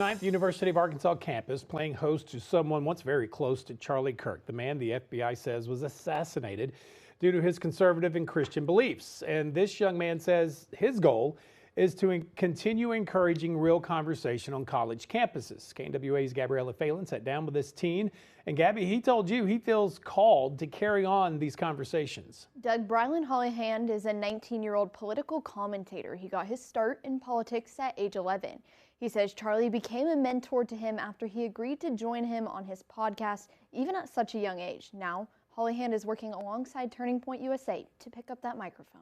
The University of Arkansas campus playing host to someone once very close to Charlie Kirk, the man the FBI says was assassinated due to his conservative and Christian beliefs. And this young man says his goal is to continue encouraging real conversation on college campuses. KNWA's Gabriella Phelan sat down with this teen. And Gabby, he told you he feels called to carry on these conversations. Brilyn Hollyhand is a 19-year-old political commentator. He got his start in politics at age 11. He says Charlie became a mentor to him after he agreed to join him on his podcast, even at such a young age. Now, Hollyhand is working alongside Turning Point USA to pick up that microphone.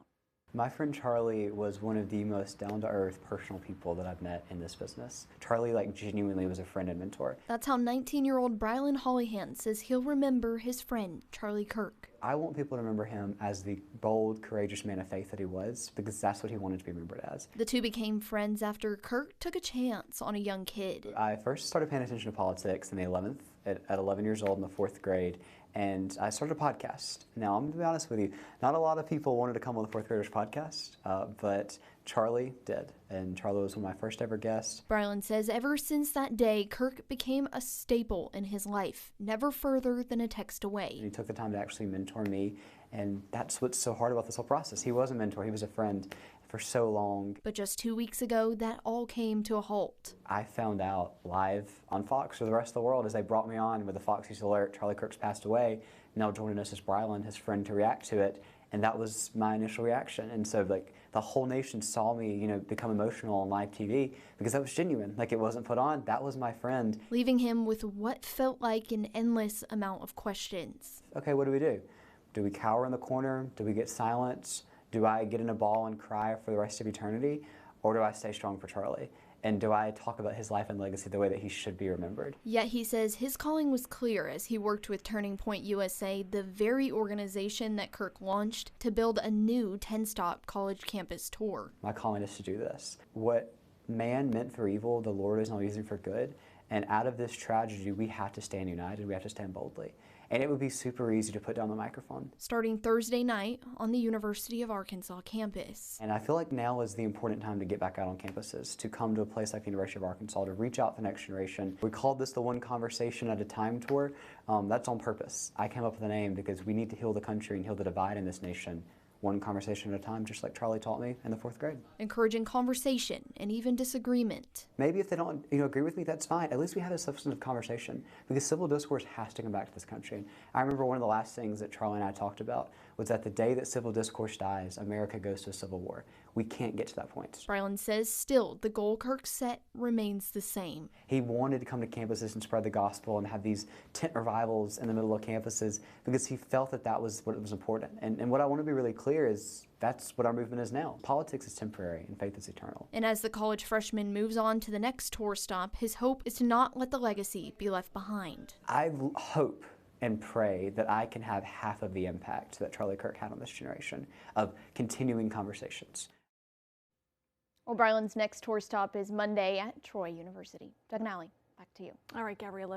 My friend Charlie was one of the most down-to-earth personal people that I've met in this business. Charlie genuinely was a friend and mentor. That's how 19-year-old Brilyn Hollyhand says he'll remember his friend, Charlie Kirk. I want people to remember him as the bold, courageous man of faith that he was, because that's what he wanted to be remembered as. The two became friends after Kirk took a chance on a young kid. I first started paying attention to politics in the 11th, at 11 years old in the 4th grade. And I started a podcast. Now, I'm going to be honest with you, not a lot of people wanted to come on the 4th Graders podcast, but Charlie did. And Charlie was one of my first ever guests. Brilyn says ever since that day, Kirk became a staple in his life, never further than a text away. And he took the time to actually mentor me, and that's what's so hard about this whole process. He was a mentor, he was a friend for so long. But just 2 weeks ago, that all came to a halt. I found out live on Fox for the rest of the world as they brought me on with the Fox News alert, Charlie Kirk's passed away. Now joining us is Brilyn, his friend, to react to it. And that was my initial reaction. And so the whole nation saw me, become emotional on live TV because that was genuine. It wasn't put on. That was my friend. Leaving him with what felt like an endless amount of questions. Okay, what do we do? Do we cower in the corner? Do we get silent? Do I get in a ball and cry for the rest of eternity? Or do I stay strong for Charlie? And do I talk about his life and legacy the way that he should be remembered? Yet he says his calling was clear as he worked with Turning Point USA, the very organization that Kirk launched to build a new 10-stop college campus tour. My calling is to do this. What man meant for evil, the Lord is now using for good. And out of this tragedy, we have to stand united. We have to stand boldly. And it would be super easy to put down the microphone. Starting Thursday night on the University of Arkansas campus. And I feel like now is the important time to get back out on campuses, to come to a place like the University of Arkansas, to reach out to the next generation. We called this the One Conversation at a Time tour. That's on purpose. I came up with the name because we need to heal the country and heal the divide in this nation. One conversation at a time, just like Charlie taught me in the 4th grade. Encouraging conversation and even disagreement. Maybe if they don't agree with me, that's fine. At least we have a substantive conversation because civil discourse has to come back to this country. I remember one of the last things that Charlie and I talked about was that the day that civil discourse dies, America goes to a civil war. We can't get to that point. Brilyn says still the goal Kirk set remains the same. He wanted to come to campuses and spread the gospel and have these tent revivals in the middle of campuses because he felt that that was what was important. And what I want to be really clear is that's what our movement is now. Politics is temporary and faith is eternal. And as the college freshman moves on to the next tour stop, his hope is to not let the legacy be left behind. I hope and pray that I can have half of the impact that Charlie Kirk had on this generation of continuing conversations. Well, Brilyn's next tour stop is Monday at Troy University. Doug and Allie, back to you. All right, Gabriella.